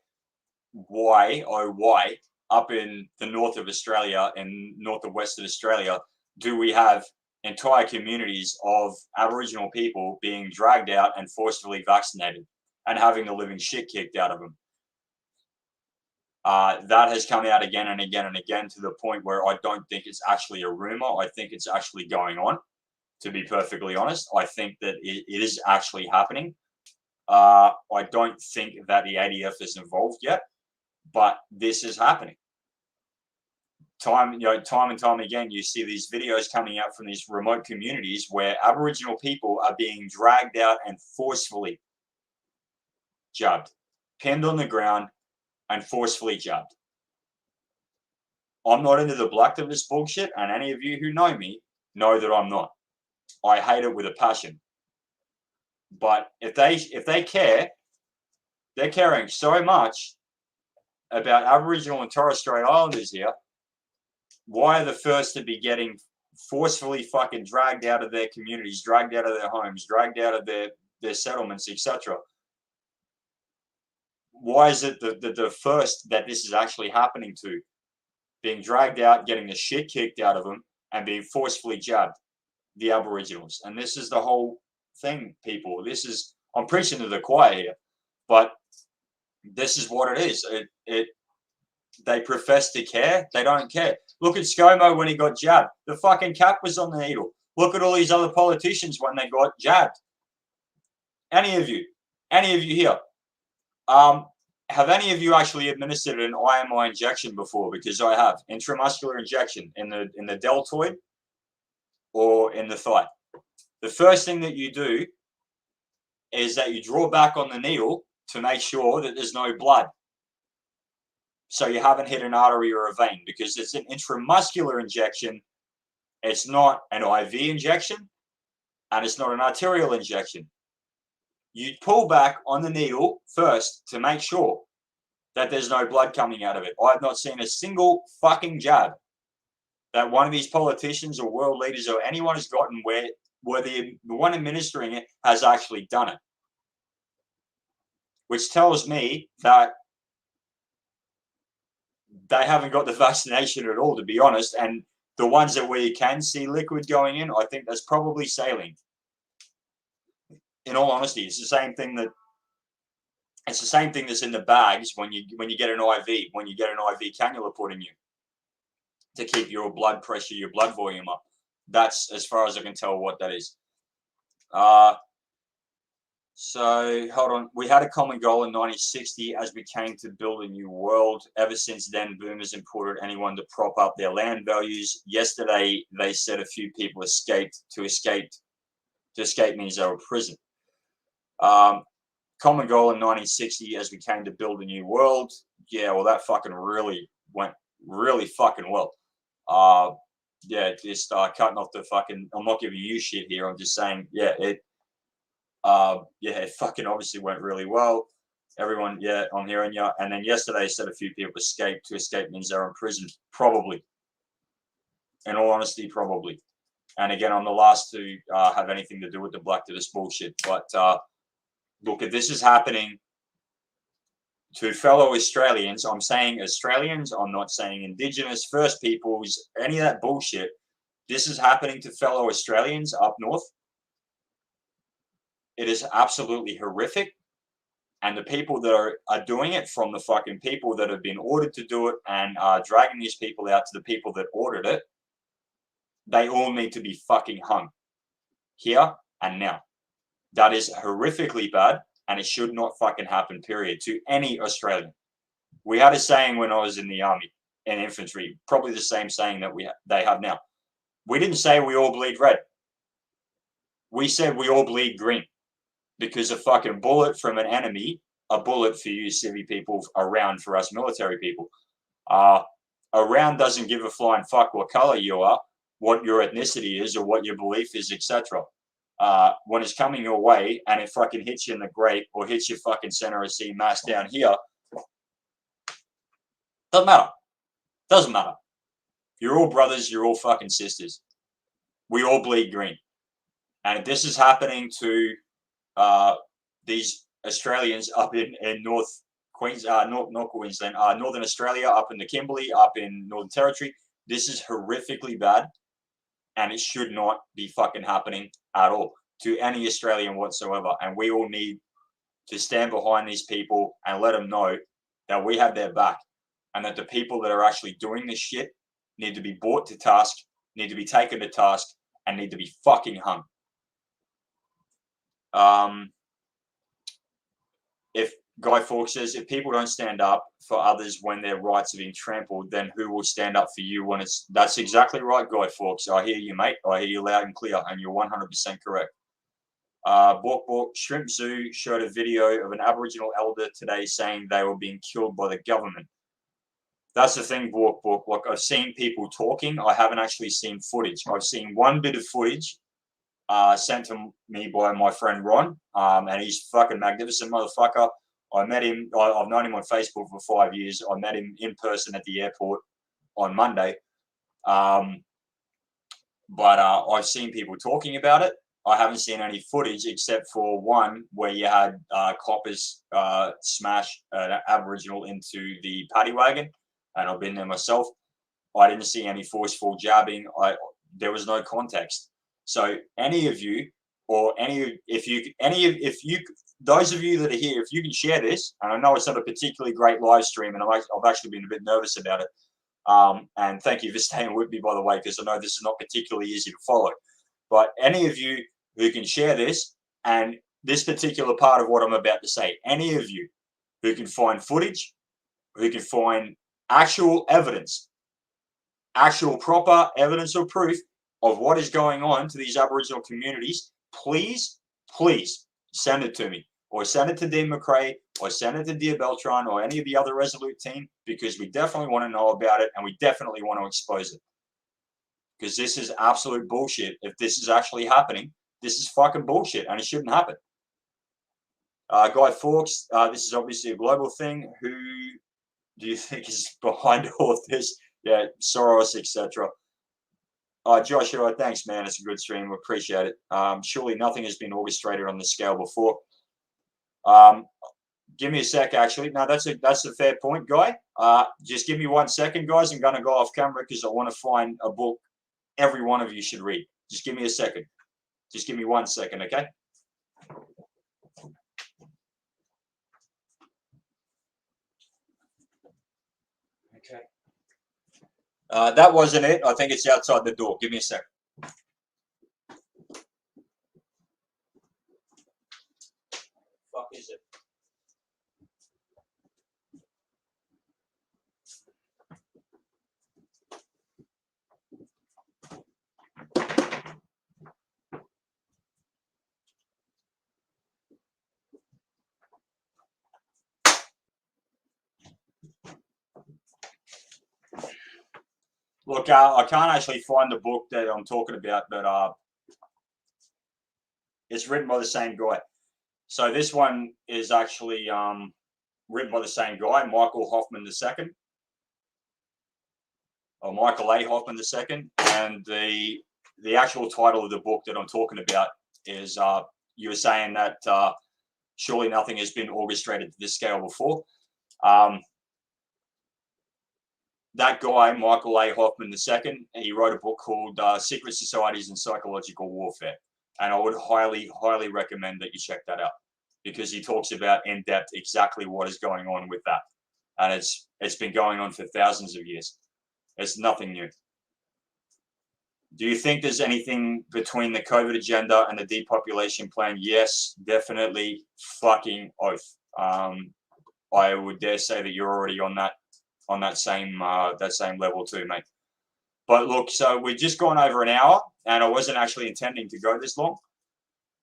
up in the north of Australia and north of Western Australia do we have entire communities of Aboriginal people being dragged out and forcibly vaccinated and having the living shit kicked out of them? That has come out again and again and again to the point where I don't think it's actually a rumor. I think it's actually going on, to be perfectly honest. I think that it is actually happening. I don't think that the ADF is involved yet, but this is happening. Time and time again, you see these videos coming out from these remote communities where Aboriginal people are being dragged out and forcefully jabbed, pinned on the ground, and forcefully jabbed. I'm not into the blacktivist bullshit, and any of you who know me know that I'm not. I hate it with a passion. But if they care, they're caring so much about Aboriginal and Torres Strait Islanders here. Why are the first to be getting forcefully fucking dragged out of their communities, dragged out of their homes, dragged out of their settlements, etc.? Why is it the first that this is actually happening to? Being dragged out, getting the shit kicked out of them, and being forcefully jabbed, the Aboriginals. And this is the whole thing, people. I'm preaching to the choir here, but this is what it is. They profess to care. They don't care. Look at ScoMo when he got jabbed. The fucking cap was on the needle. Look at all these other politicians when they got jabbed. Any of you here, have any of you actually administered an IMI injection before? Because I have. Intramuscular injection in the deltoid or in the thigh. The first thing that you do is that you draw back on the needle to make sure that there's no blood. So you haven't hit an artery or a vein, because it's an intramuscular injection. It's not an IV injection, and it's not an arterial injection. You pull back on the needle first to make sure that there's no blood coming out of it. I've not seen a single fucking jab that one of these politicians or world leaders or anyone has gotten where the one administering it has actually done it. Which tells me that they haven't got the vaccination at all, to be honest. And the ones that we can see liquid going in, I think that's probably saline. In all honesty, it's the same thing that's in the bags when you get an IV, when you get an IV cannula put in you to keep your blood pressure, your blood volume up. That's as far as I can tell what that is. So, hold on. We had a common goal in 1960 as we came to build a new world. Ever since then, boomers imported anyone to prop up their land values. Yesterday, they said a few people escaped. To escape means they were in prison. Common goal in 1960 as we came to build a new world. Yeah, well, that fucking really went really fucking well. Yeah, just cutting off the fucking. I'm not giving you shit here. I'm just saying, yeah, it fucking obviously went really well. Everyone, yeah, I'm hearing you. And then yesterday, said a few people escaped. To escape means they're in prison. Probably. In all honesty, probably. And again, I'm the last to have anything to do with the black to this bullshit. But look, if this is happening to fellow Australians, I'm saying Australians, I'm not saying Indigenous, First Peoples, any of that bullshit. This is happening to fellow Australians up north. It is absolutely horrific. And the people that are doing it, from the fucking people that have been ordered to do it and are dragging these people out to the people that ordered it, they all need to be fucking hung here and now. That is horrifically bad, and it should not fucking happen, period, to any Australian. We had a saying when I was in the army, in infantry, probably the same saying that they have now. We didn't say we all bleed red. We said we all bleed green, because a fucking bullet from an enemy, a bullet for you civvy people, a round for us military people, a round doesn't give a flying fuck what color you are, what your ethnicity is, or what your belief is, etc. When it's coming your way and it fucking hits you in the grape or hits your fucking center of C mass down here, doesn't matter. Doesn't matter. You're all brothers. You're all fucking sisters. We all bleed green. And if this is happening to these Australians up in North Queensland, not Queensland, Northern Australia, up in the Kimberley, up in Northern Territory, this is horrifically bad. And it should not be fucking happening at all to any Australian whatsoever. And we all need to stand behind these people and let them know that we have their back, and that the people that are actually doing this shit need to be brought to task, need to be taken to task, and need to be fucking hung. If Guy Fawkes says, if people don't stand up for others when their rights are being trampled, then who will stand up for you when it's... That's exactly right, Guy Fawkes. I hear you, mate. I hear you loud and clear, and you're 100% correct. Bork Shrimp Zoo showed a video of an Aboriginal elder today saying they were being killed by the government. That's the thing, Bork. Like, I've seen people talking. I haven't actually seen footage. I've seen one bit of footage sent to me by my friend Ron, and he's fucking magnificent motherfucker. I met him. I've known him on Facebook for 5 years. I met him in person at the airport on Monday. But I've seen people talking about it. I haven't seen any footage except for one where you had coppers smash an Aboriginal into the paddy wagon, and I've been there myself. I didn't see any forceful jabbing. There was no context. So any of you, or those of you that are here, if you can share this, and I know it's not a particularly great live stream, and I've actually been a bit nervous about it. And thank you for staying with me, by the way, because I know this is not particularly easy to follow. But any of you who can share this and this particular part of what I'm about to say, any of you who can find footage, who can find actual evidence, actual proper evidence or proof of what is going on to these Aboriginal communities, please send it to me, or send it to Dean McRae, or send it to Dear Beltran, or any of the other Resolute team, because we definitely want to know about it, and we definitely want to expose it. Because this is absolute bullshit. If this is actually happening, this is fucking bullshit, and it shouldn't happen. Guy Fawkes, this is obviously a global thing. Who do you think is behind all of this? Yeah, Soros, etc. Joshua, thanks, man. It's a good stream. We appreciate it. Surely nothing has been orchestrated on this scale before. Give me a sec, actually. No, that's a fair point, Guy. Just give me 1 second, guys. I'm going to go off camera because I want to find a book every one of you should read. Just give me a second. Just give me 1 second, okay? Okay. That wasn't it. I think it's outside the door. Give me a second. Look, I can't actually find the book that I'm talking about, but it's written by the same guy. So this one is actually written by the same guy, Michael Hoffman II, or Michael A. Hoffman II, and the actual title of the book that I'm talking about is you were saying that surely nothing has been orchestrated to this scale before. That guy, Michael A. Hoffman II, he wrote a book called Secret Societies and Psychological Warfare. And I would highly, highly recommend that you check that out because he talks about in depth exactly what is going on with that. And it's been going on for thousands of years. It's nothing new. Do you think there's anything between the COVID agenda and the depopulation plan? Yes, definitely. Fucking oath. I would dare say that you're already on that same level too, mate. But look, so we've just gone over an hour, and I wasn't actually intending to go this long.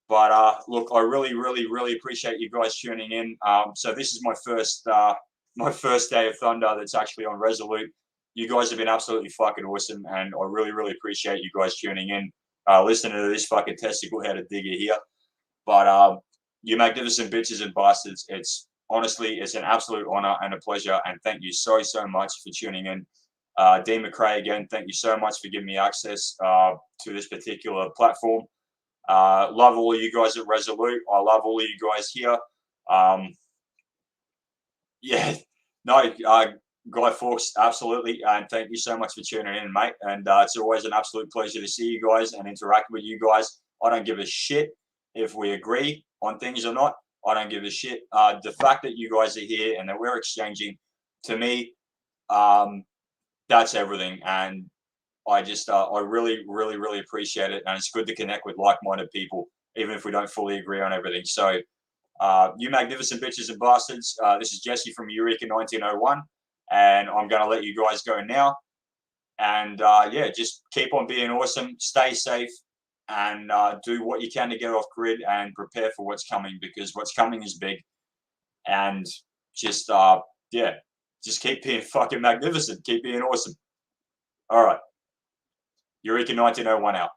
But look, I really, really, really appreciate you guys tuning in. So this is my first day of Thunder that's actually on Resolute. You guys have been absolutely fucking awesome, and I really, really appreciate you guys tuning in, listening to this fucking testicle-headed digger here. But you magnificent bitches and bastards, it's an absolute honor and a pleasure, and thank you so, so much for tuning in. Dean McRae, again, thank you so much for giving me access to this particular platform. Love all of you guys at Resolute. I love all of you guys here. Yeah, no, Guy Fawkes, absolutely. And thank you so much for tuning in, mate. And it's always an absolute pleasure to see you guys and interact with you guys. I don't give a shit if we agree on things or not. I don't give a shit. The fact that you guys are here and that we're exchanging, to me, that's everything. And I really, really, really appreciate it. And it's good to connect with like-minded people, even if we don't fully agree on everything. So, you magnificent bitches and bastards, this is Jesse from Eureka 1901, and I'm going to let you guys go now. And yeah, just keep on being awesome, stay safe, and do what you can to get off grid and prepare for what's coming, because what's coming is big. And just, yeah, just keep being fucking magnificent, keep being awesome. All right. Eureka 1901 out.